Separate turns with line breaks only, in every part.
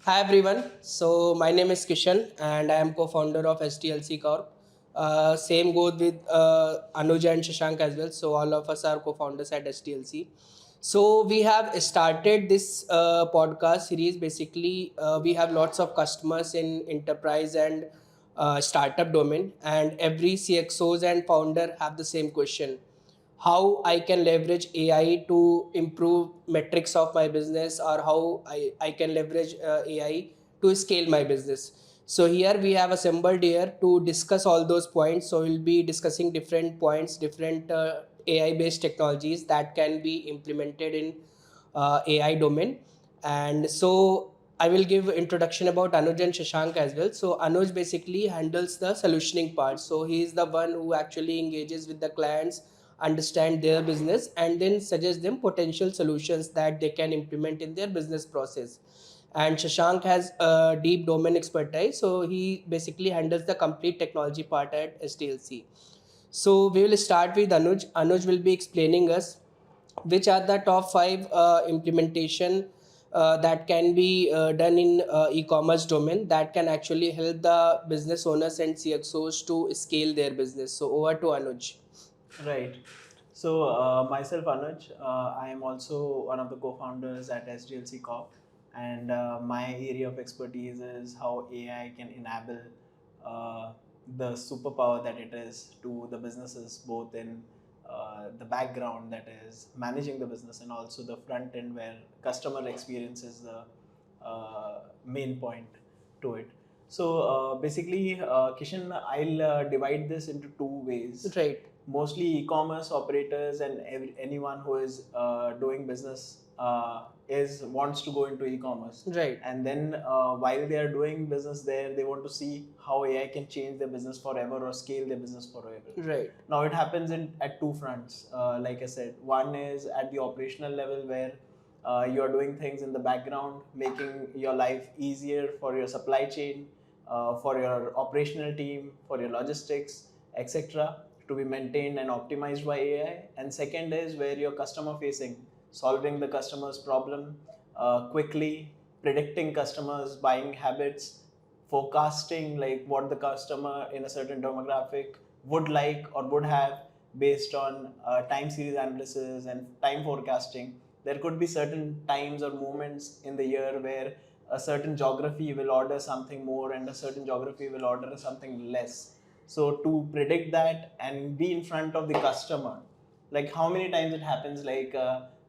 Hi everyone. So my name is Kishan and I am co-founder of STLC Corp. Same goes with Anuj and Shashank as well. So all of us are co-founders at STLC. So we have started this podcast series. Basically, we have lots of customers in enterprise and startup domain, and every CXOs and founder have the same question: how I can leverage AI to improve metrics of my business, or how I can leverage AI to scale my business. So here we have assembled here to discuss all those points. So we'll be discussing different points, different AI based technologies that can be implemented in AI domain. And so I will give introduction about Anuj and Shashank as well. So Anuj basically handles the solutioning part. So he is the one who actually engages with the clients, understand their business, and then suggest them potential solutions that they can implement in their business process. And Shashank has a deep domain expertise, so he basically handles the complete technology part at STLC. So we will start with Anuj. Anuj will be explaining us which are the top five implementation that can be done in e-commerce domain that can actually help the business owners and CXOs to scale their business. So over to Anuj.
Right. So, myself, Anuj, I am also one of the co-founders at SDLC Corp, and my area of expertise is how AI can enable uh, the superpower that it is to the businesses, both in the background, that is managing the business, and also the front end where customer experience is the main point to it. So basically, Kishan, I'll divide this into two ways.
Right.
Mostly e-commerce operators and anyone who is doing business is wants to go into e-commerce.
Right.
And then while they are doing business there, they want to see how AI can change their business forever or scale their business forever.
Right.
Now it happens in at two fronts. Like I said, one is at the operational level where you are doing things in the background, making your life easier for your supply chain, for your operational team, for your logistics, etc., to be maintained and optimized by AI. And second is where you're customer facing, solving the customer's problem quickly, predicting customers' buying habits, forecasting like what the customer in a certain demographic would like or would have based on time series analysis and time forecasting. There could be certain times or moments in the year where a certain geography will order something more and a certain geography will order something less. So to predict that and be in front of the customer, like how many times it happens, like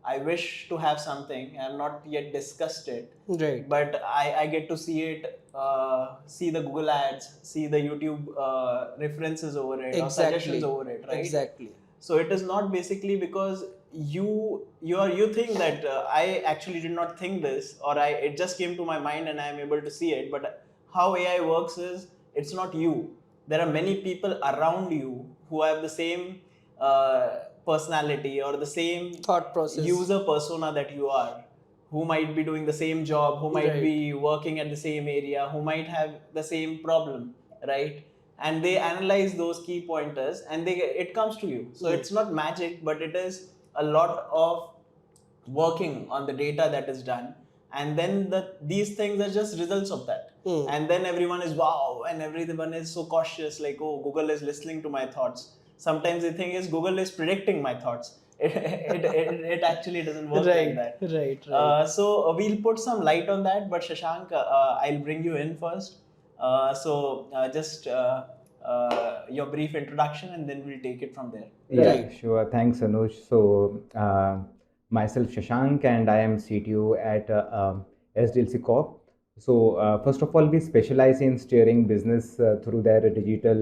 I wish to have something, I have not yet discussed it,
Right.
but I get to see it, see the Google ads, see the YouTube references over it or suggestions over it, right?
Exactly.
So it is not basically because you think that I actually did not think this, or I it just came to my mind and I am able to see it. But how AI works is it's not you. There are many people around you who have the same personality or the same
Thought process.
user persona that you are, who might be doing the same job, who might
Right.
be working at the same area, who might have the same problem, right? And they analyze those key pointers and it comes to you. So it's not magic, but it is a lot of working on the data that is done, and then these things are just results of that. And then everyone is wow, and everyone is so cautious, like, oh, Google is listening to my thoughts. Sometimes the thing is Google is predicting my thoughts. It actually doesn't work like that.
Right.
So we'll put some light on that, but Shashank, I'll bring you in first. Just your brief introduction, and then we'll take it from there.
Yeah,
Right.
sure. Thanks, Anuj. So, myself Shashank, and I am CTO at SDLC Corp. So, first of all, we specialize in steering business through their digital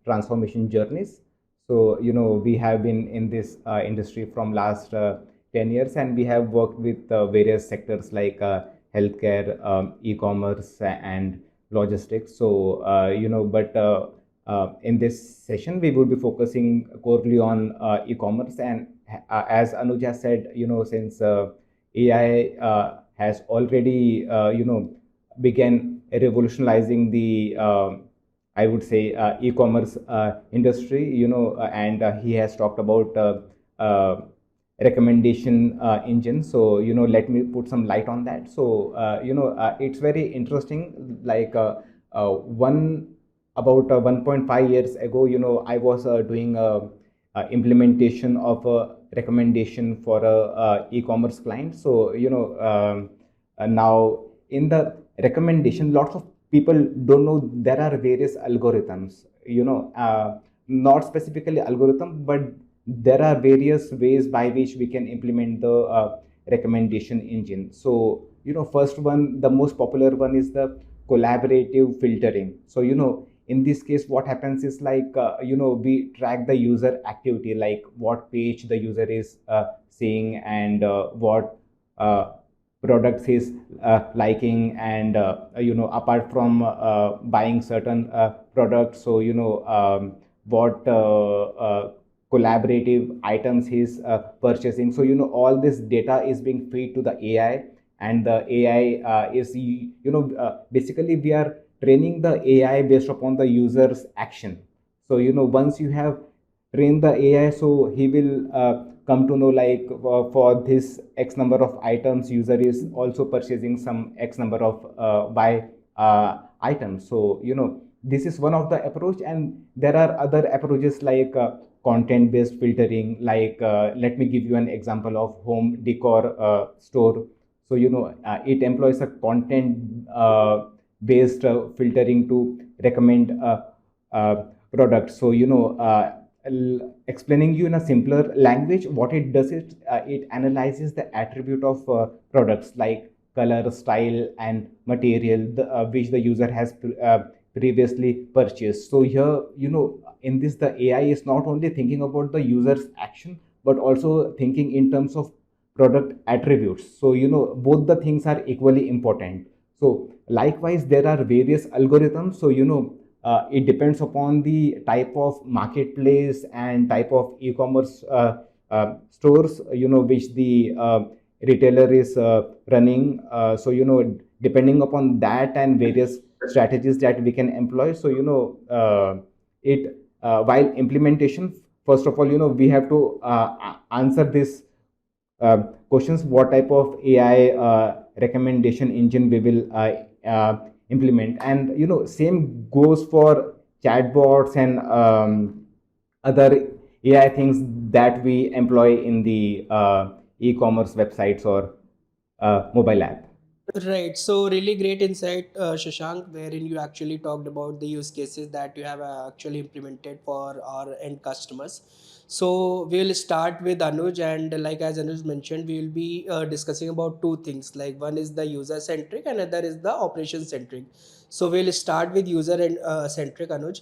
transformation journeys. So, we have been in this industry from last 10 years, and we have worked with various sectors like healthcare, e-commerce, and logistics. So, in this session, we will be focusing corely on e-commerce, and as Anuj has said, since AI has already, began revolutionizing the, I would say, e-commerce industry, and he has talked about recommendation engine. So let me put some light on that. So it's very interesting. Like one about 1.5 years ago, I was doing implementation of a recommendation for a e-commerce client. So now in the recommendation, lots of people don't know there are various algorithms. Not specifically algorithm, but there are various ways by which we can implement the recommendation engine. So first one, the most popular one is the collaborative filtering. So in this case, what happens is like we track the user activity, like what page the user is seeing, and what products is liking, and apart from buying certain products, so what collaborative items he's purchasing. So all this data is being fed to the AI, and the AI is basically we are training the AI based upon the user's action. So once you have trained the AI, so he will come to know like for this X number of items, user is also purchasing some X number of Y items. So this is one of the approach, and there are other approaches like content based filtering. Like let me give you an example of home decor store. So it employs a content based filtering to recommend uh, products. So explaining you in a simpler language, what it does is it analyzes the attribute of products like color, style, and material, which the user has previously purchased. So here, in this, the AI is not only thinking about the user's action, but also thinking in terms of product attributes. So both the things are equally important. So likewise, there are various algorithms. So it depends upon the type of marketplace and type of e-commerce stores which the retailer is running. So depending upon that and various strategies that we can employ. So it while implementation, first of all, we have to answer this questions: what type of AI recommendation engine we will implement. And same goes for chatbots and other AI things that we employ in the e-commerce websites or mobile app.
Right. So really great insight, Shashank, wherein you actually talked about the use cases that you have actually implemented for our end customers. So we will start with Anuj, and like as Anuj mentioned, we will be discussing about two things. Like one is the user centric, and other is the operation centric. So we'll start with user and centric, Anuj.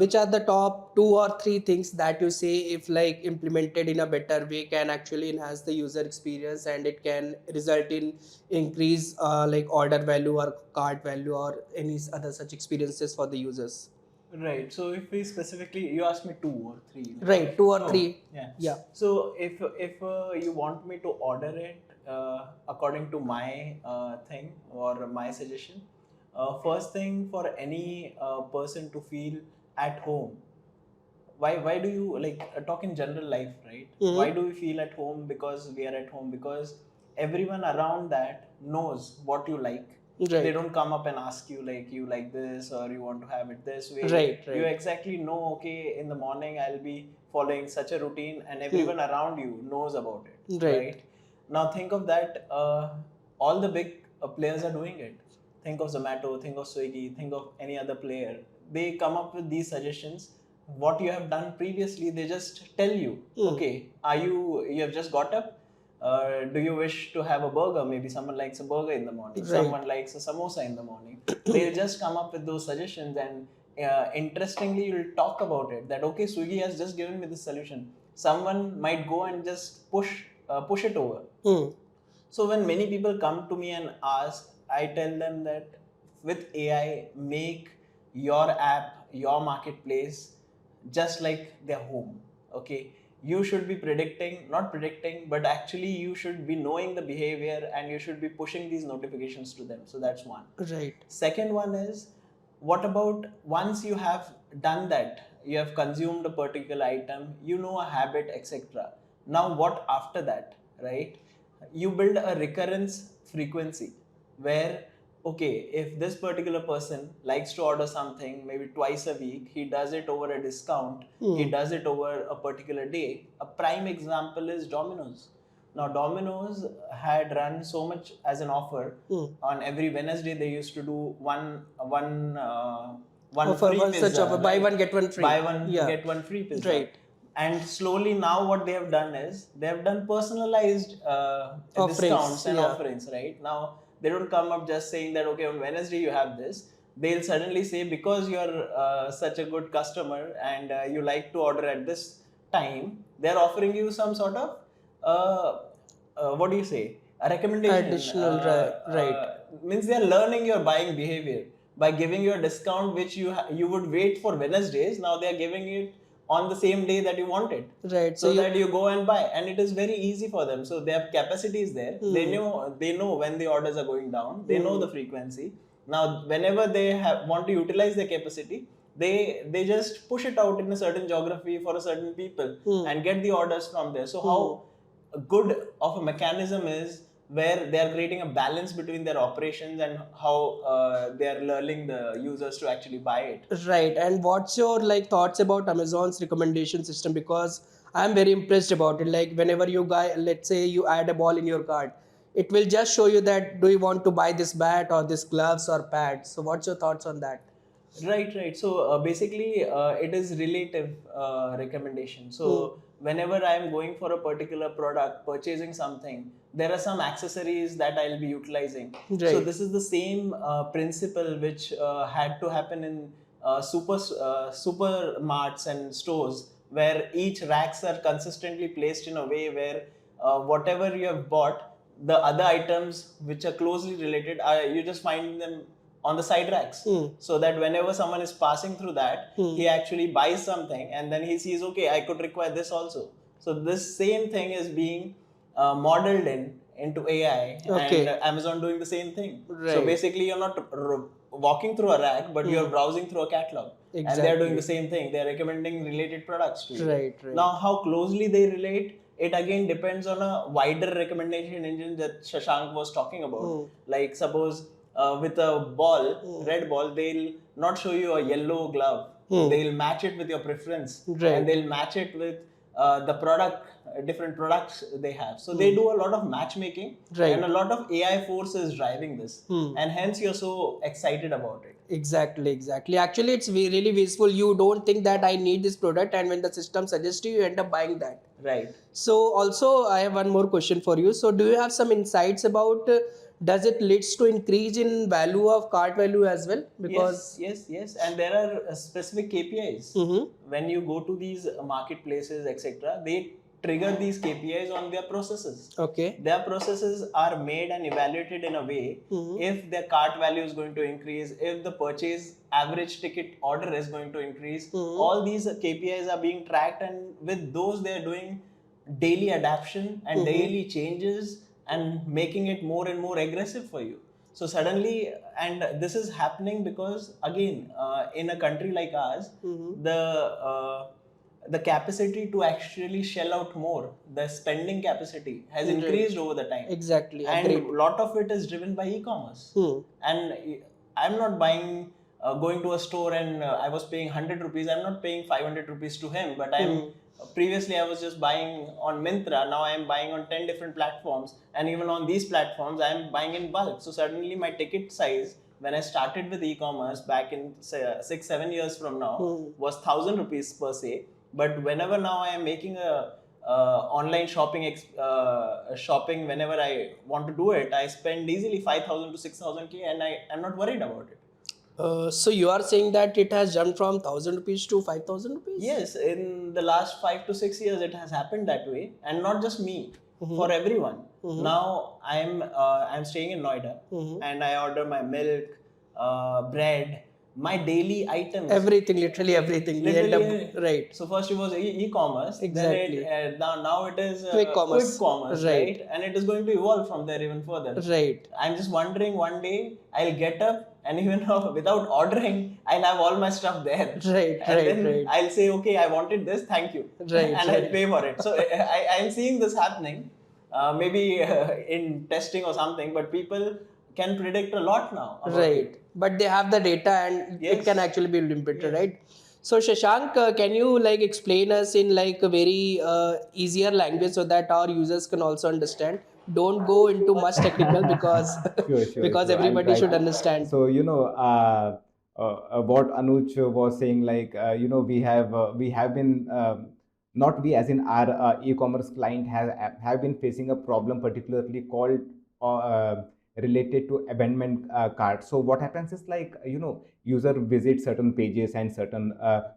Which are the top two or three things that you say, if like implemented in a better way, can actually enhance the user experience and it can result in increase like order value or cart value or any other such experiences for the users?
Right. So if we specifically, you asked me two or three.
Right, two or
Oh,
three.
yeah.
Yeah.
So if you want me to order it according to my thing or my suggestion, first thing, for any person to feel at home, why do you like talk in general life, right? Why do we feel at home? Because we are at home, because everyone around that knows what you like. They
Right.
don't come up and ask you like, you like this or you want to have it this way.
Right,
You
right.
exactly know, okay, in the morning I'll be following such a routine, and everyone around you knows about it,
Right.
right? Now think of that, all the big players are doing it. Think of Zomato, think of Swiggy, think of any other player. They come up with these suggestions. What you have done previously, they just tell you, okay, are you have just got up, do you wish to have a burger? Maybe someone likes a burger in the morning,
Right.
someone likes a samosa in the morning. They'll just come up with those suggestions, and interestingly, you'll talk about it, that okay, Swiggy has just given me this solution. Someone might go and just push it over. So when many people come to me and ask, I tell them that with AI, make your app, your marketplace, just like their home. Okay. You should be predicting, not predicting, but actually you should be knowing the behavior, and you should be pushing these notifications to them. So that's one.
Right.
Second one is, what about once you have done that, you have consumed a particular item, you know a habit, etc. Now, what after that, right? You build a recurrence frequency where, okay, if this particular person likes to order something maybe twice a week, he does it over a discount, he does it over a particular day. A prime example is Domino's. Now, Domino's had run so much as an offer. On every Wednesday, they used to do one
Offer
free
one such
pizza,
offer, buy
right?
one get one free.
Buy one
Yeah.
get one free pizza.
Right.
And slowly now, what they have done is they have done personalized
Offerings,
discounts and
yeah.
offerings. Right now, they don't come up just saying that okay, on Wednesday you have this. They'll suddenly say, because you're such a good customer and you like to order at this time, they're offering you some sort of uh, what do you say, a recommendation.
Additional, right.
Means they're learning your buying behavior by giving you a discount which you would wait for Wednesdays. Now they are giving it on the same day that you want it,
Right.
so that you go and buy, and it is very easy for them. So their capacity is there. They know when the orders are going down. They know the frequency. Now whenever they want to utilize their capacity, they just push it out in a certain geography for a certain people and get the orders from there. So how good of a mechanism is where they are creating a balance between their operations and how they are luring the users to actually buy it.
Right. And what's your like thoughts about Amazon's recommendation system? Because I'm very impressed about it. Like whenever you guy, let's say you add a ball in your cart, it will just show you that do you want to buy this bat or this gloves or pads. So what's your thoughts on that?
Right. So basically, it is relative recommendation. So whenever I am going for a particular product, purchasing something, there are some accessories that I'll be utilizing. So
Right.
this is the same principle which had to happen in supermarts and stores, where each racks are consistently placed in a way where whatever you have bought, the other items which are closely related, you just find them on the side racks, so that whenever someone is passing through that, he actually buys something and then he sees, okay, I could require this also. So this same thing is being modeled into AI,
Okay.
and Amazon doing the same thing. So
Right.
basically, you're not walking through a rack, but you're browsing through a catalog, and they're doing the same thing. They're recommending related products to you.
Right, right.
Now, how closely they relate, it again depends on a wider recommendation engine that Shashank was talking about. Like suppose with a ball, red ball, they'll not show you a yellow glove. They'll match it with your preference,
Right.
and they'll match it with the product, different products they have. So they do a lot of matchmaking,
Right.
and a lot of AI force is driving this, and hence you're so excited about it.
Exactly. Actually, it's really wasteful. You don't think that I need this product, and when the system suggests you, you end up buying that.
Right.
So also, I have one more question for you. So, do you have some insights about does it leads to increase in value of cart value as well? Because
Yes, and there are specific KPIs. When you go to these marketplaces, etc., they trigger these KPIs on their processes.
okay,
Their processes are made and evaluated in a way, if their cart value is going to increase, if the purchase average ticket order is going to increase, all these KPIs are being tracked, and with those they are doing daily adaptation and daily changes and making it more and more aggressive for you. So suddenly, and this is happening because again, in a country like ours, the capacity to actually shell out more, the spending capacity has increased over the time.
exactly,
And
agreed.
a lot of it is driven by e-commerce. And I'm not buying, going to a store and I was paying 100 rupees. I'm not paying 500 rupees to him, but I'm previously I was just buying on Myntra. Now I'm buying on 10 different platforms, and even on these platforms I'm buying in bulk. So suddenly my ticket size, when I started with e-commerce back in say, 6-7 years from now, was 1,000 rupees per se. But whenever now I am making a online shopping, whenever I want to do it, I spend easily 5,000 to 6,000 k, and I am not worried about it.
So you are saying that it has jumped from 1,000 rupees to 5,000 rupees?
Yes, in the last 5 to 6 years, it has happened that way, and not just me, for everyone. Now I'm staying in Noida, and I order my milk, bread, my daily items.
Everything, literally everything. We end
Literally,
up right.
so first it was e-commerce,
Exactly.
then now it is
Quick commerce.
quick commerce,
Right.
right? And it is going to evolve from there even further.
Right.
I'm just wondering, one day I'll get up and even without ordering, I'll have all my stuff there.
Right,
And
right,
then
right.
I'll say, okay, I wanted this, thank you.
Right,
And I'll
right.
pay for it. So I'm seeing this happening, maybe in testing or something, but people can predict a lot now about
Right.
it.
But they have the data and it can
Yes.
actually be implemented,
Yes.
right? So Shashank, can you like explain us in like a very easier language so that our users can also understand? Don't go into much technical because because
Sure. I'll
everybody
try
should
to.
understand.
So, what Anuj was saying, like, we have been, not we, as in our e-commerce client have been facing a problem, particularly called related to abandonment cart. So what happens is, like, user visits certain pages and certain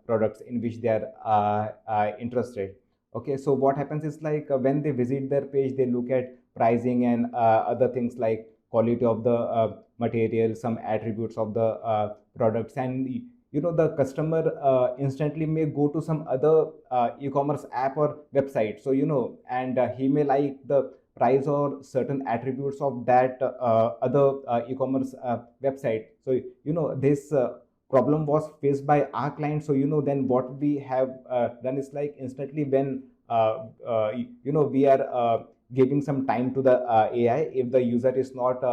products in which they are interested. Okay, so what happens is, like, when they visit their page, they look at pricing and other things like quality of the material, some attributes of the products, and the customer instantly may go to some other e-commerce app or website. So and he may like the price or certain attributes of that other e-commerce website. So this problem was faced by our client. So then what we have done is, like, instantly, when we are giving some time to the AI. If the user is not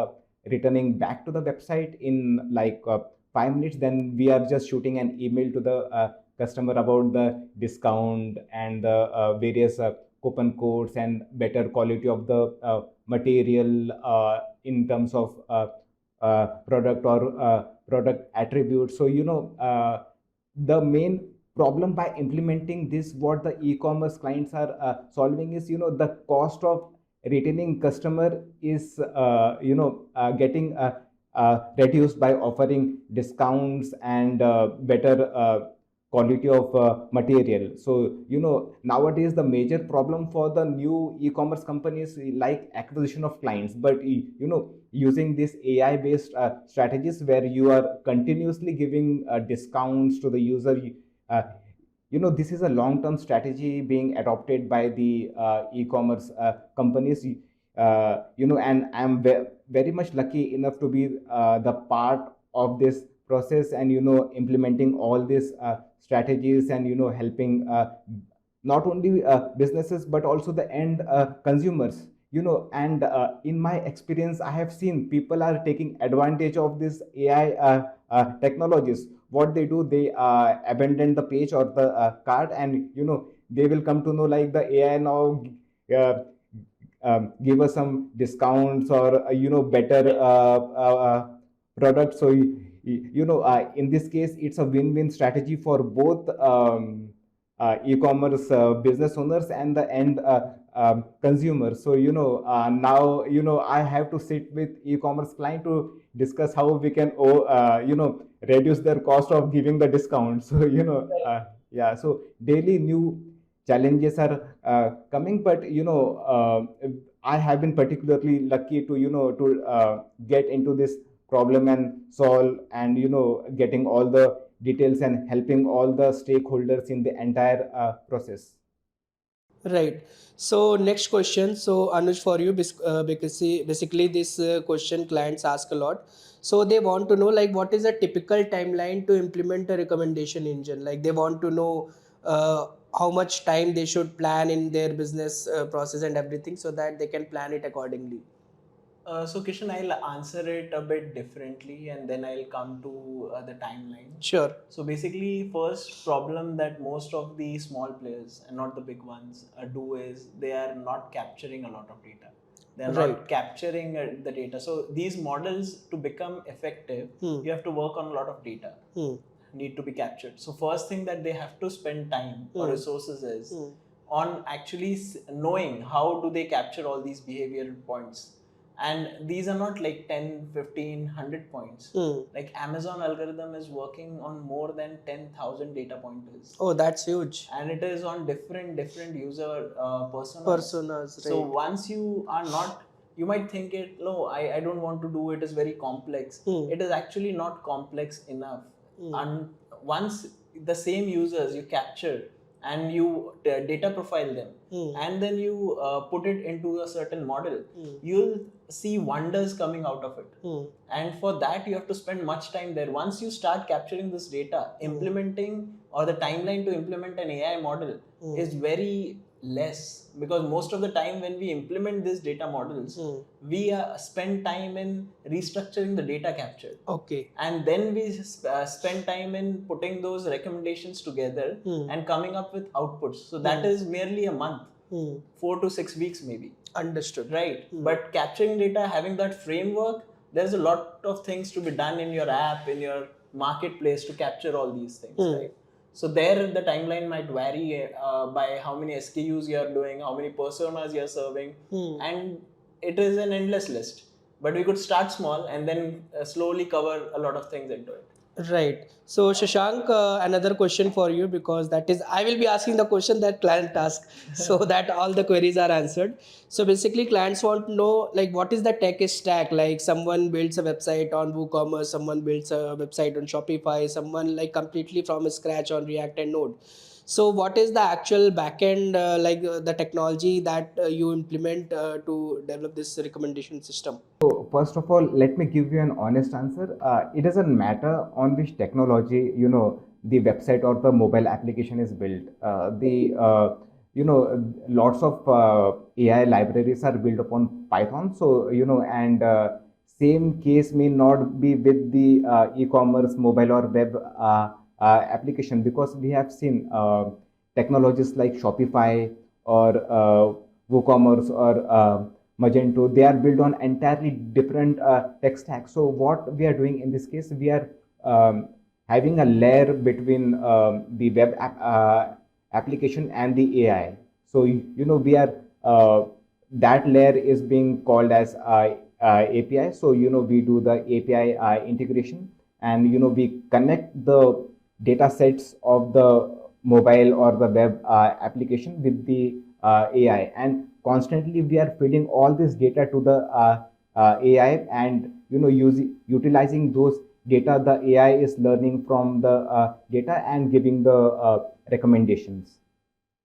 returning back to the website in like 5 minutes, then we are just shooting an email to the customer about the discount and the various coupon codes and better quality of the material in terms of product or product attributes. So the main problem by implementing this, what the e-commerce clients are solving is, the cost of retaining customer is getting reduced by offering discounts and better quality of material. So nowadays the major problem for the new e-commerce companies, like acquisition of clients, but using this AI based strategies where you are continuously giving discounts to the user. uh, this is a long term strategy being adopted by the e-commerce companies. And I'm very much lucky enough to be the part of this process, and implementing all these strategies, and helping not only businesses but also the end consumers. And in my experience, I have seen people are taking advantage of this AI technologies. What they do, they abandon the page or the cart, and they will come to know, like, the AI now uh, give us some discounts or better products. So in this case, it's a win-win strategy for both e-commerce business owners and the end consumers. So now I have to sit with e-commerce client to discuss how we can reduce their cost of giving the discount. So yeah, so daily new challenges are coming, but I have been particularly lucky to get into this problem and solve, and getting all the details and helping all the stakeholders in the entire process.
Right. So next question. So Anuj, for you, because basically this question clients ask a lot. So they want to know like what is a typical timeline to implement a recommendation engine. Like they want to know how much time they should plan in their business process and everything, so that they can plan it accordingly.
So Kishan, I'll answer it a bit differently, and then I'll come to the timeline.
Sure.
So basically, first problem that most of the small players and not the big ones do is they are not capturing a lot of data. They are
Right.
not capturing the data. So these models, to become effective, you have to work on a lot of data. Need to be captured. So first thing that they have to spend time or resources is on actually knowing how do they capture all these behavioral points. And these are not like 10, 15, 100 points. Like Amazon algorithm is working on more than 10,000 data pointers.
Oh, that's huge.
And it is on different user
Personas,
So
right.
once you are not, you might think it, no, I don't want to do it, is very complex. It is actually not complex enough. And once the same users you capture and you data profile them, and then you put it into a certain model, you'll see wonders coming out of it. And for that you have to spend much time there. Once you start capturing this data, implementing or the timeline to implement an AI model is very less, because most of the time when we implement these data models, we spend time in restructuring the data captured.
Okay.
And then we spend time in putting those recommendations together and coming up with outputs. So that is merely a month, 4 to 6 weeks maybe.
Understood.
Right. But capturing data, having that framework, there's a lot of things to be done in your app, in your marketplace to capture all these things, right? So there the timeline might vary by how many SKUs you are doing, how many personas you are serving, and it is an endless list. But we could start small and then slowly cover a lot of things into it.
Right. So Shashank, another question for you, because that is I will be asking the question that client ask, so that all the queries are answered. So basically, clients want to know like what is the tech stack. Like someone builds a website on WooCommerce, someone builds a website on Shopify, someone like completely from scratch on React and Node. So what is the actual backend the technology that you implement to develop this recommendation system?
So first of all, let me give you an honest answer. It doesn't matter on which technology the website or the mobile application is built. The lots of AI libraries are built upon Python. So and same case may not be with the e-commerce, mobile or web application, because we have seen technologies like Shopify or WooCommerce or Magento, they are built on entirely different tech stack. So what we are doing in this case, we are having a layer between the web application and the AI. So we are that layer is being called as API. So we do the API integration, and we connect the data sets of the mobile or the web application with the AI, and constantly we are feeding all this data to the AI, and utilizing those data, the AI is learning from the data and giving the recommendations.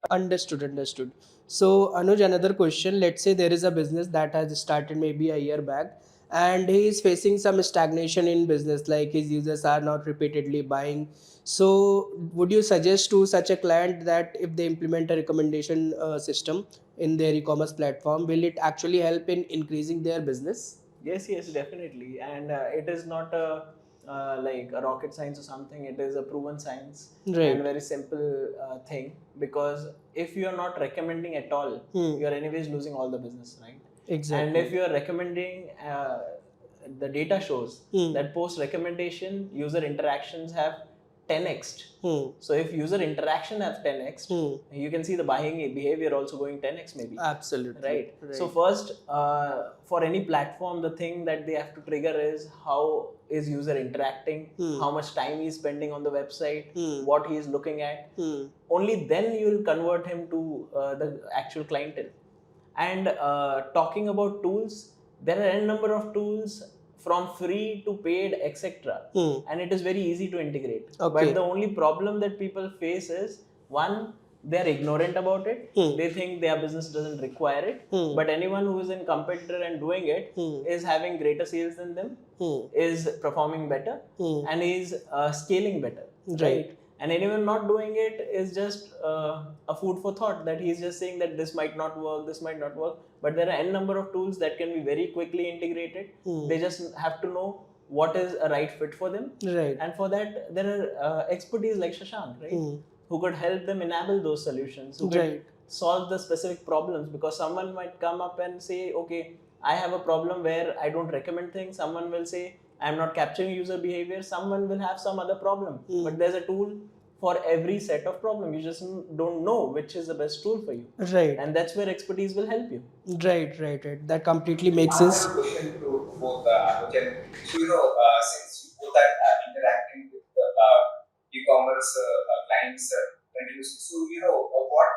Understood, understood. So, Anuj, another question. Let's say there is a business that has started maybe a year back and he is facing some stagnation in business, like his users are not repeatedly buying. So, would you suggest to such a client that if they implement a recommendation system in their e commerce platform, will it actually help in increasing their business?
Yes, yes, definitely. And it is not a like a rocket science or something. It is a proven science and
Right.
very simple thing. Because if you are not recommending at all, you are anyways losing all the business, right? And
Exactly.
if you are recommending, the data shows that post recommendation user interactions have 10x. So if user interaction have 10x, you can see the buying behavior also going 10x maybe.
Absolutely.
Right. So first, for any platform, the thing that they have to trigger is how is user interacting, how much time he's spending on the website, what he is looking at. Only then you will convert him to the actual clientele. And talking about tools, there are n number of tools from free to paid, etc. And it is very easy to integrate.
Okay.
But the only problem that people face is, one, they are ignorant about it. They think their business doesn't require it. But anyone who is in competitor and doing it is having greater sales than them, is performing better, and is scaling better. Right. And anyone not doing it is just a food for thought, that he's just saying that this might not work, this might not work. But there are n number of tools that can be very quickly integrated. They just have to know what is a right fit for them.
Right.
And for that, there are expertise like Shashank, right? Who could help them enable those solutions, who could solve the specific problems. Because someone might come up and say, okay, I have a problem where I don't recommend things. Someone will say, I'm not capturing user behavior. Someone will have some other problem. But there's a tool for every set of problem. You just don't know which is the best tool for you.
Right.
And that's where expertise will help you.
Right, right, right. That completely makes sense.
I have a question to both Anuj and so since you both are interacting with the e-commerce clients continuously, so what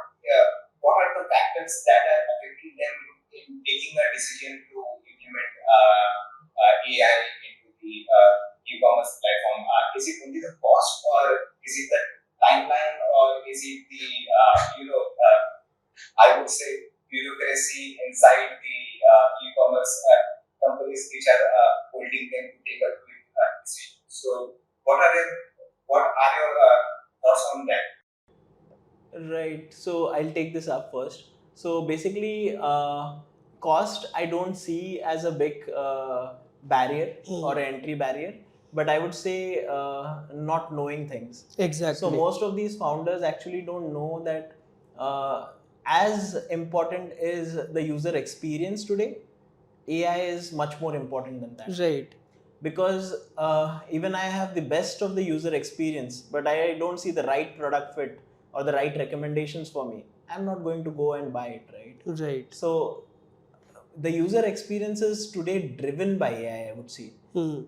are the factors that are affecting them in taking a decision to implement AI into the e-commerce platform? Is it only the cost? So what are your thoughts on that?
Right. So I'll take this up first. So basically, cost I don't see as a big barrier or an entry barrier, but I would say not knowing things. So
Exactly.
most of these founders actually don't know that as important is the user experience today, AI is much more important than that.
Right.
Because even I have the best of the user experience, but I don't see the right product fit or the right recommendations for me, I'm not going to go and buy it, right?
Right.
So the user experience is today driven by AI, I would say.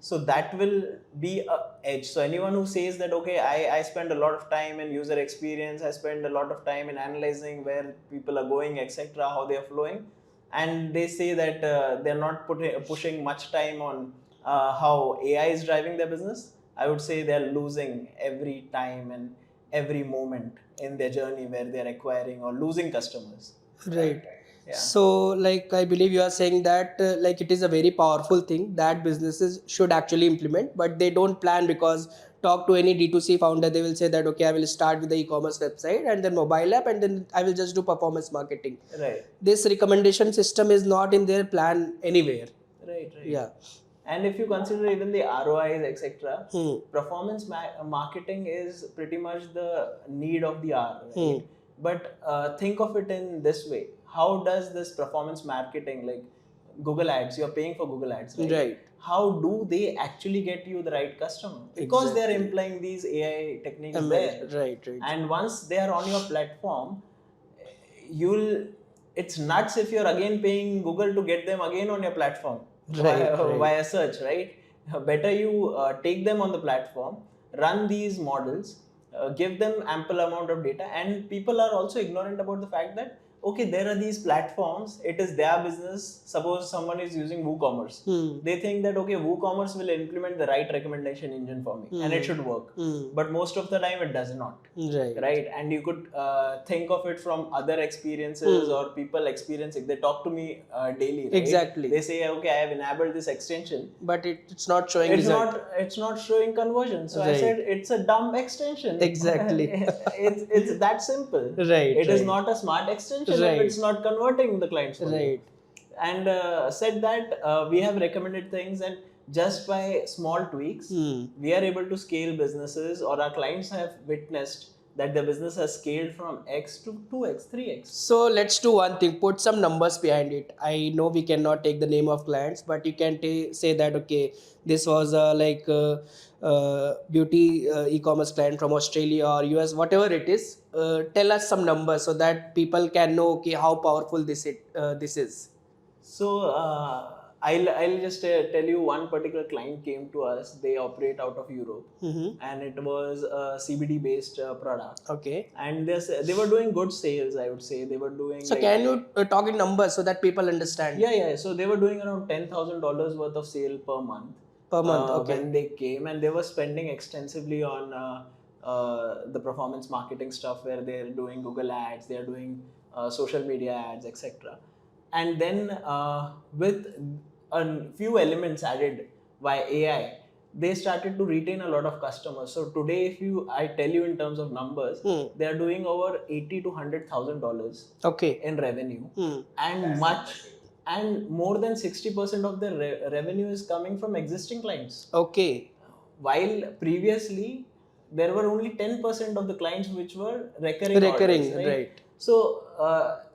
So that will be a edge. So anyone who says that, okay, I spend a lot of time in user experience, I spend a lot of time in analyzing where people are going, etc., how they are flowing, and they say that they're not pushing much time on how AI is driving their business, I would say they're losing every time and every moment in their journey where they're acquiring or losing customers.
Right.
Yeah.
So, like, I believe you are saying that, like, it is a very powerful thing that businesses should actually implement, but they don't plan because talk to any D2C founder, they will say that, okay, I will start with the e-commerce website and then mobile app, and then I will just do performance marketing.
Right.
This recommendation system is not in their plan anywhere.
Right.
Yeah.
And if you consider even the ROIs, etc., performance marketing is pretty much the need of the hour, right? But think of it in this way: how does this performance marketing, like Google Ads, you're paying for Google Ads, right?
Right.
How do they actually get you the right customer? Because they're
Exactly.
implying these AI techniques
ML.
there,
Right. Right.
and once they are on your platform, you'll it's nuts if you're again paying Google to get them again on your platform via search, right? Better you take them on the platform, run these models, give them ample amount of data, and people are also ignorant about the fact that, okay, there are these platforms, it is their business. Suppose someone is using WooCommerce, they think that, okay, WooCommerce will implement the right recommendation engine for me and it should work, but most of the time it does not. Right. And you could think of it from other experiences or people experiencing. They talk to me daily, right?
Exactly.
They say, okay, I have enabled this extension,
But it's not showing
it's
result.
it's not showing conversion. So I
Right.
said, it's a dumb extension.
Exactly.
It's that simple.
Right,
It is
right.
not a smart extension
Right.
if it's not converting the clients for you.
Right.
And said that we have recommended things, and just by small tweaks, we are able to scale businesses, or our clients have witnessed that the business has scaled from X to 2X, 3X.
So let's do one thing. Put some numbers behind it. I know we cannot take the name of clients, but you can say that, okay, this was beauty e-commerce client from Australia or US, whatever it is. Tell us some numbers so that people can know, okay, how powerful this is.
So I'll just tell you, one particular client came to us. They operate out of Europe, and it was a CBD based product.
Okay.
And they were doing good sales, I would say. They were doing.
So
like,
can you talk in numbers so that people understand?
Yeah. So they were doing around $10,000 worth of sale per month.
Per month, okay.
When they came, and they were spending extensively on the performance marketing stuff, where they're doing Google ads, they're doing social media ads, etc. And then with a few elements added by AI, they started to retain a lot of customers. So today, if I tell you in terms of numbers, they are doing over $80,000 to $100,000
Okay.
in revenue, and and more than 60% of the revenue is coming from existing clients.
Okay.
While previously there were only 10% of the clients which were recurring orders, right? So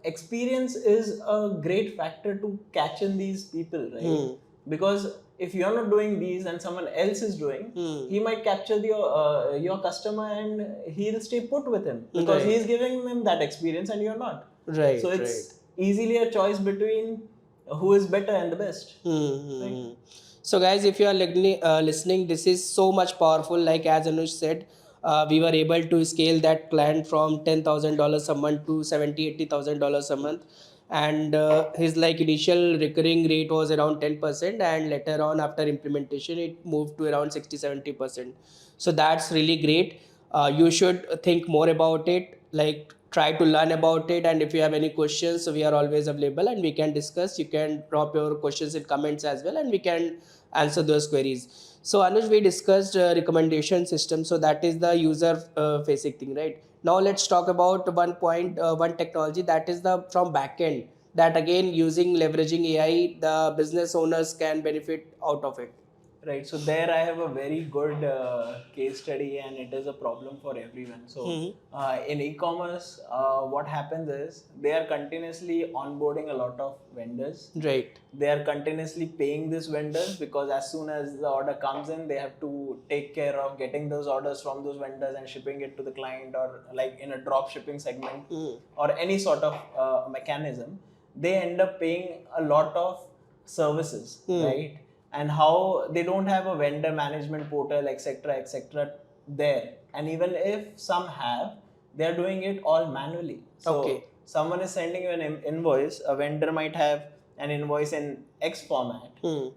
experience is a great factor to catch in these people, right? Because if you're not doing these and someone else is doing, he might capture your customer, and he'll stay put with him because he's giving him that experience and you're not.
Right.
So it's easily a choice between who is better and the best.
Right? So guys, if you are listening, this is so much powerful. Like as Anush said, we were able to scale that client from $10,000 a month to $70,000-$80,000 a month, and his like initial recurring rate was around 10%, and later on after implementation it moved to around 60-70%. So that's really great. You should think more about it, like try to learn about it, and if you have any questions, so we are always available and we can discuss. You can drop your questions in comments as well, and we can answer those queries. So Anuj, we discussed recommendation system. So that is the user facing thing, right? Now let's talk about one technology that is the from backend. That again using leveraging AI, the business owners can benefit out of it.
Right. So there I have a very good case study, and it is a problem for everyone. So in e-commerce, what happens is they are continuously onboarding a lot of vendors.
Right.
They are continuously paying these vendors because as soon as the order comes in, they have to take care of getting those orders from those vendors and shipping it to the client, or like in a drop shipping segment or any sort of mechanism. They end up paying a lot of services, right? And how they don't have a vendor management portal, etc., there. And even if some have, they're doing it all manually. So
Okay.
someone is sending you an invoice. A vendor might have an invoice in X format,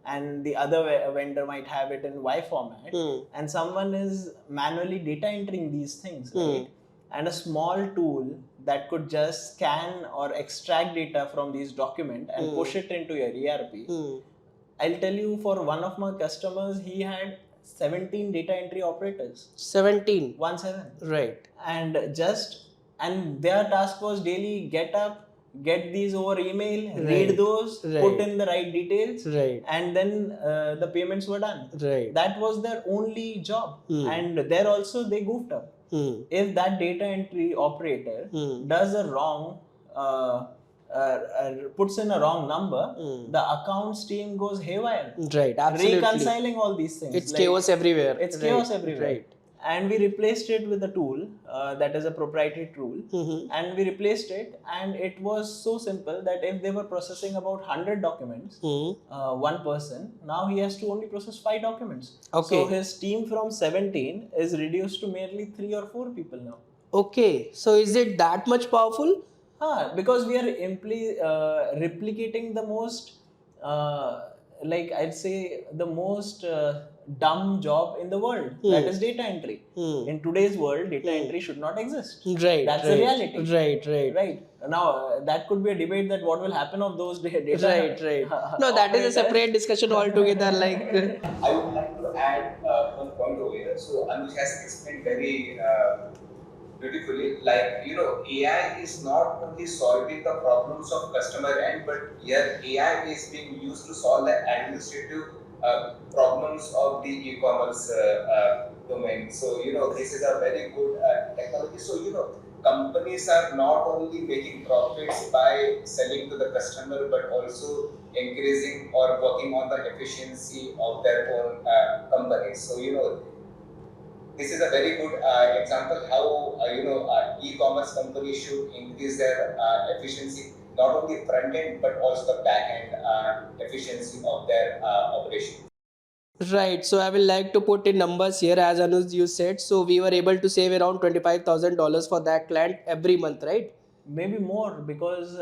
and the other vendor might have it in Y format, and someone is manually data entering these things, right? And a small tool that could just scan or extract data from these documents and push it into your ERP. I'll tell you, for one of my customers, he had 17 data entry operators.
17.
17.
Right.
And their task was daily get up, get these over email,
Right.
read those, put
Right.
in the right details,
Right.
and then the payments were done.
Right.
That was their only job. And there also they goofed up. If that data entry operator does a wrong puts in a wrong number, the accounts team goes haywire.
Right, absolutely.
Reconciling all these things.
It's chaos everywhere.
It's
Right,
chaos everywhere.
right.
And we replaced it with a tool that is a proprietary tool. And we replaced it, and it was so simple that if they were processing about 100 documents, one person, now he has to only process 5 documents.
Okay.
So his team from 17 is reduced to merely 3 or 4 people now.
Okay, so is it that much powerful?
Because we are replicating the most, like I'd say, the most dumb job in the world. That is data entry. In today's world, data entry should not exist.
Right,
That's
right,
the reality.
Right.
Now, that could be a debate that what will happen of those data.
Right. No, that is a separate discussion altogether. Like,
I would like to add one point over here. So Anuj has explained very beautifully. Like, AI is not only solving the problems of customer end, but here AI is being used to solve the administrative problems of the e-commerce domain. So this is a very good technology. So companies are not only making profits by selling to the customer, but also increasing or working on the efficiency of their own companies. So this is a very good example how e-commerce companies should increase their efficiency, not only front end but also the back end efficiency of their operation.
right. So I will like to put in numbers here, as Anuj you said. So we were able to save around $25,000 for that client every month, right?
Maybe more, because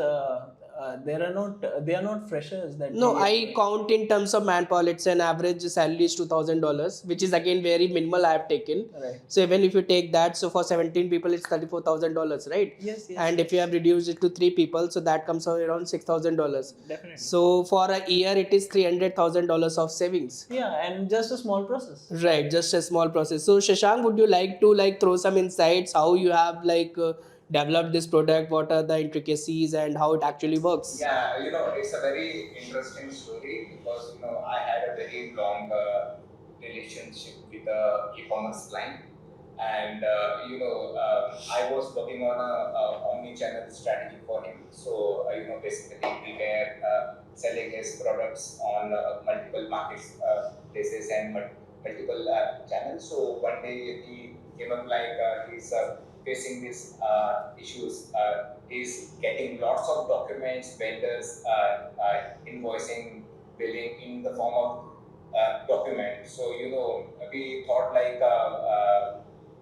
they are not freshers that
No, I count in terms of manpower. It's an average salary is $2,000, which is again very minimal. I have taken.
Right.
So even if you take that, so for 17 people, it's $34,000, right?
Yes.
And if you have reduced it to 3 people, so that comes out around $6,000.
Definitely.
So for a year, it is $300,000 of savings.
Yeah, and just a small process.
Right, just a small process. So Shashank, would you like to throw some insights how you have developed this product? What are the intricacies and how it actually works?
Yeah, it's a very interesting story because I had a very long relationship with a e-commerce client, and I was working on a omni-channel strategy for him. So basically we were selling his products on multiple markets places and multiple channels. So one day he came up he's facing these issues. Is getting lots of documents, vendors, invoicing, billing in the form of document. So we thought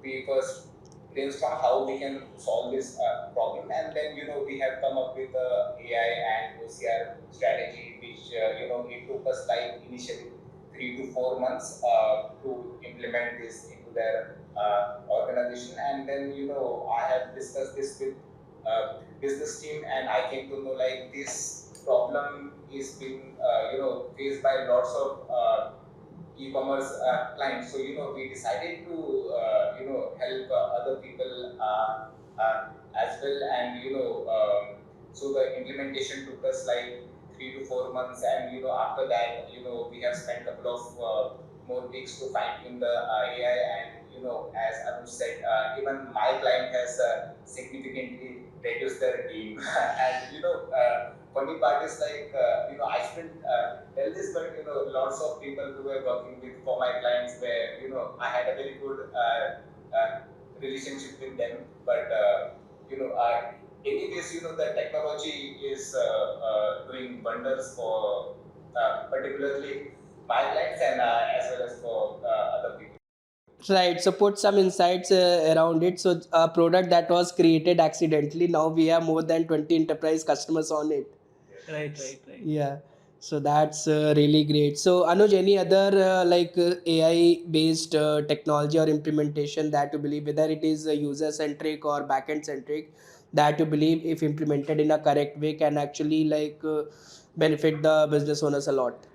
we first brainstorm how we can solve this problem, and then we have come up with AI and OCR strategy, which it took us initially 3 to 4 months to implement this into their organization, and then I have discussed this with business team, and I came to know this problem is being faced by lots of e-commerce clients. So we decided to help other people as well, and so the implementation took us like 3 to 4 months, and after that we have spent a couple of more weeks to fine tune the AI, and as Anuj said, even my client has significantly reduced their team. And funny part is like I shouldn't tell this, but lots of people who were working with for my clients where I had a very good relationship with them, but anyways, the technology is doing wonders for particularly my clients, and as well as for other people.
Right. So put some insights around it. So a product that was created accidentally, now we have more than 20 enterprise customers on it.
Right.
Yeah. So that's really great. So Anuj, any other AI based technology or implementation that you believe, whether it is user centric or backend centric, that you believe if implemented in a correct way can actually benefit the business owners a lot?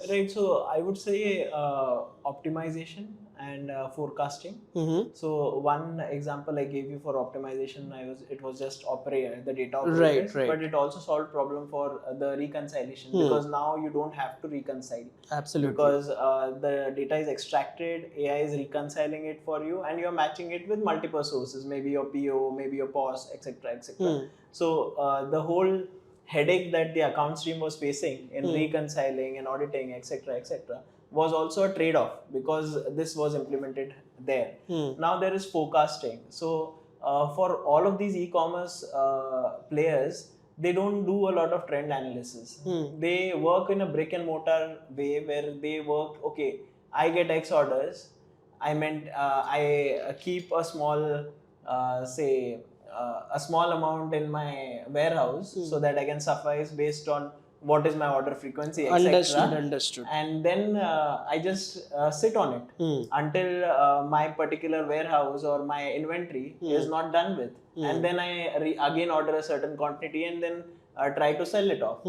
Right, so I would say optimization and forecasting.
Mm-hmm.
So one example I gave you for optimization, it was just operate the data
Right,
operators,
right.
but it also solved problem for the reconciliation, because now you don't have to reconcile.
Absolutely.
Because the data is extracted, AI is reconciling it for you, and you're matching it with multiple sources, maybe your PO, maybe your POS, etc. So the whole headache that the account stream was facing in reconciling and auditing, etc., was also a trade-off, because this was implemented there. Now there is forecasting. So for all of these e-commerce players, they don't do a lot of trend analysis. They work in a brick and mortar way, where they work, okay, I get X orders, I keep a small, say, a small amount in my warehouse, so that I can suffice based on what is my order frequency, etc.
Understood.
And then I just sit on it until my particular warehouse or my inventory is not done with, and then I again order a certain quantity, and then try to sell it off.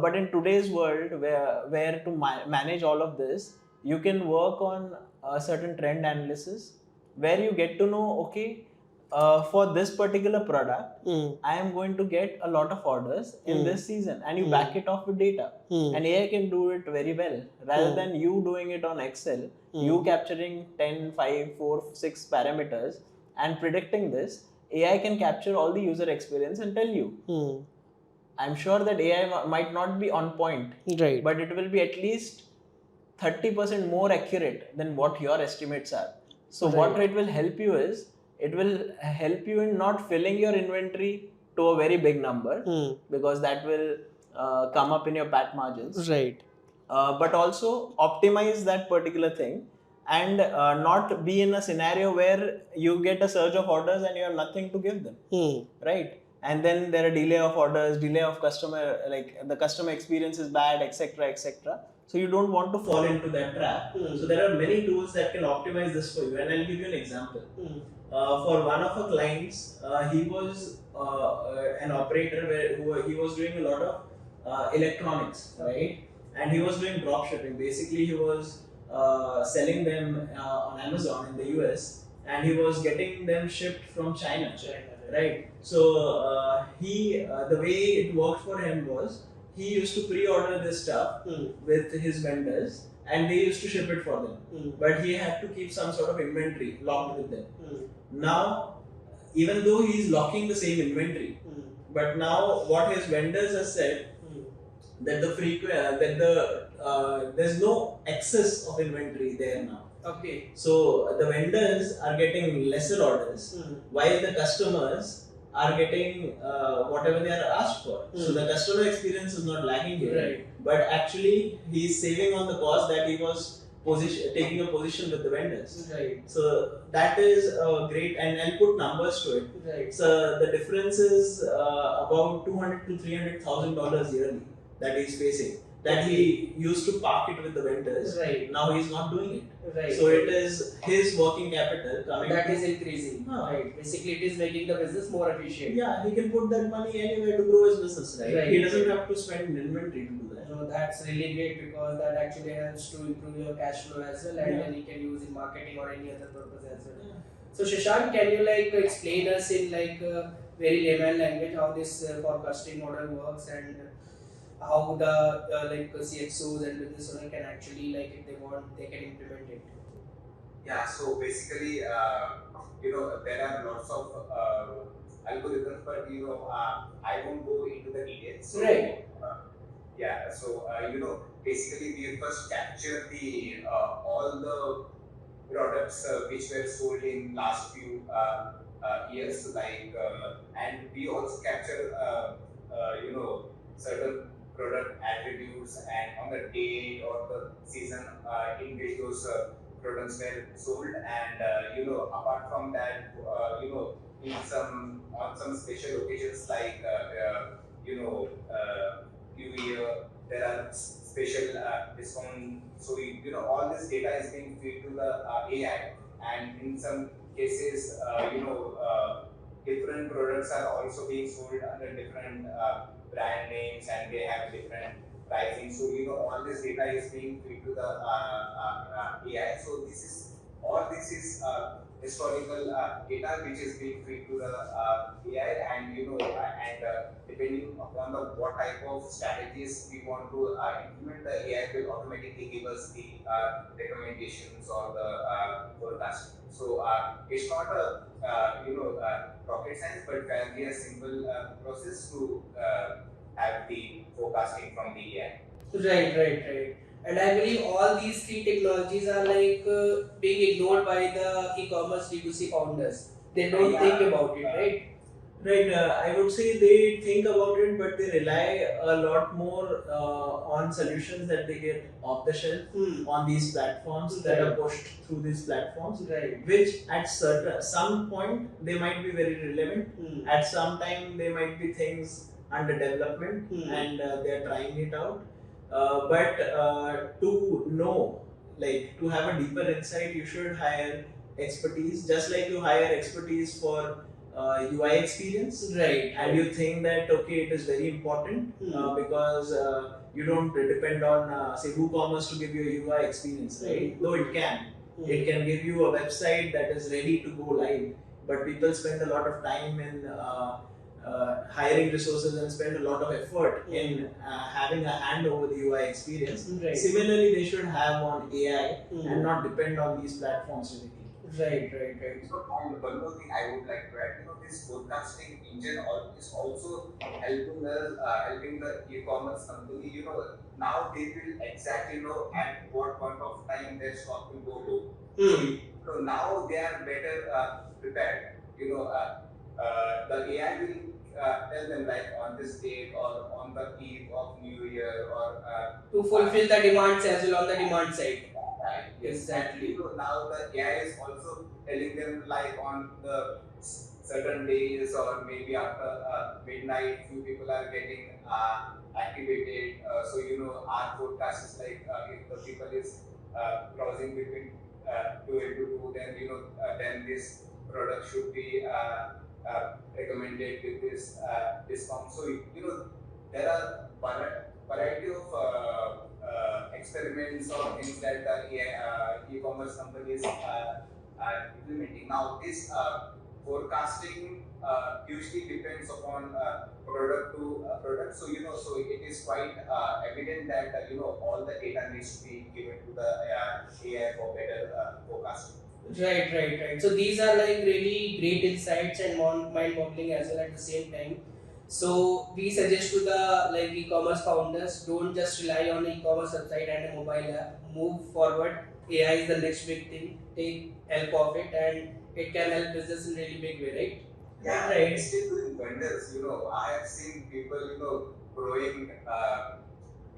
But in today's world, where to manage all of this, you can work on a certain trend analysis, where you get to know, okay, for this particular product, I am going to get a lot of orders in this season, and you back it off with data. And AI can do it very well, rather than you doing it on Excel, you capturing 10, 5, 4, 6 parameters and predicting this. AI can capture all the user experience and tell you. I'm sure that AI might not be on point,
Right.
but it will be at least 30% more accurate than what your estimates are. So what it will help you is, it will help you in not filling your inventory to a very big number, because that will come up in your PAT margins.
Right.
But also optimize that particular thing, and not be in a scenario where you get a surge of orders and you have nothing to give them. Right? And then there are delay of orders, delay of customer, like the customer experience is bad, etc. So you don't want to fall into that trap. So there are many tools that can optimize this for you, and I'll give you an example. For one of our clients, he was an operator he was doing a lot of electronics, right? And he was doing drop shipping. Basically, he was selling them on Amazon in the US, and he was getting them shipped from China, right? So the way it worked for him was, he used to pre-order this stuff with his vendors, and they used to ship it for them. But he had to keep some sort of inventory locked with them. Now, even though he's locking the same inventory, but now what his vendors have said, that there's no excess of inventory there now.
Okay.
So the vendors are getting lesser orders, while the customers are getting whatever they are asked for. So the customer experience is not lagging here,
Right.
but actually he's saving on the cost that he was taking a position with the vendors.
Right.
So that is great, and I'll put numbers to it.
Right.
So the difference is about $200,000 to $300,000 yearly that he's facing. That he used to park it with the vendors.
Right.
Now he's not doing it.
Right.
So it is his working capital coming.
That is increasing. Right. Basically, it is making the business more efficient.
Yeah, he can put that money anywhere to grow his business, right?
Right.
He doesn't have to spend in inventory to do that.
So that's really great because that actually helps to improve your cash flow as well, and then you can use in marketing or any other purpose as well. So Shashank, can you like explain us in like very layman language how this forecasting model works and how the like CXOs and business owner can actually like if they want they can implement it.
Yeah, so basically, there are lots of algorithms, but I won't go into the details. So,
Right.
Yeah, so basically, we first capture the all the products which were sold in last few years, and we also capture certain product attributes and on the date or the season in which those products were sold, and apart from that, in some on some special occasions like New Year, there are special discount. So all this data is being fed to the AI, and in some cases, different products are also being sold under different brand names, and they have different pricing. So all this data is being fed to the AI. So this is historical data which is being fed to the AI, and depending upon the what type of strategies we want to implement, the AI will automatically give us the recommendations or the forecast. So it's not a rocket science, but can be a simple process to have the forecasting from the AI.
Right. And I believe all these three technologies are like being ignored by the e-commerce D2C founders. They don't think about it, right?
Right, I would say they think about it, but they rely a lot more on solutions that they get off the shelf on these platforms that are pushed through these platforms.
Right.
Which at some point they might be very relevant. At some time they might be things under development and they're trying it out. But to know, like to have a deeper insight, you should hire expertise, just like you hire expertise for UI experience,
Right.
and you think that okay, it is very important because you don't depend on say WooCommerce to give you a UI experience, right? Though it can. It can give you a website that is ready to go live, but people spend a lot of time in hiring resources and spend a lot of effort in having a hand over the UI experience.
Right.
Similarly, they should have on AI and not depend on these platforms directly.
Right.
So one more thing I would like to add, this forecasting engine is also helping the e-commerce company. Now they will exactly know at what point of time their stock will go low. So now they are better prepared. The AI will tell them like on this date or on the eve of New Year or
to fulfill the demands as well on the demand side.
Right.
Exactly.
And now the AI is also telling them like on the certain days or maybe after midnight, few people are getting activated. So our forecast is like if the people is crossing between 12 to 2, then then this product should be recommended with this discount. So there are variety of experiments or things that the e-commerce companies are implementing. Now, this forecasting usually depends upon product to product. So so it is quite evident that all the data needs to be given to the AI for better forecasting.
Right. So these are like really great insights and mind-boggling as well at the same time. So we suggest to the like e-commerce founders, don't just rely on an e-commerce website and a mobile app. Move forward. AI is the next big thing. Take help of it, and it can help business in really big way, right?
Yeah, right. It's still doing wonders. I have seen people, growing,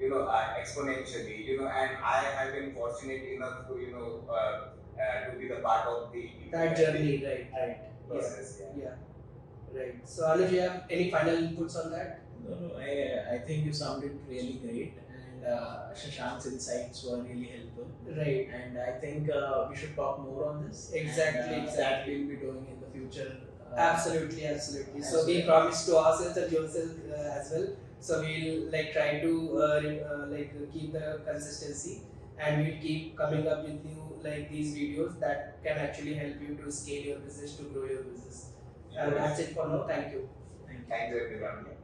exponentially. And I have been fortunate enough to, to be the part of the
that journey, right?
Process.
Yeah. Right. So Anuj, you have any final inputs on that?
No, I think you sounded really great, and Shashank's insights were really helpful.
Right.
And I think we should talk more on this.
Exactly.
And, that we'll be doing in the future.
Absolutely. So we promise to ourselves and yourself as well So we'll like try to keep the consistency, and we'll keep coming up with new like these videos that can actually help you to scale your business, to grow your business. And that's it for now. Thank you.
Thank you everyone.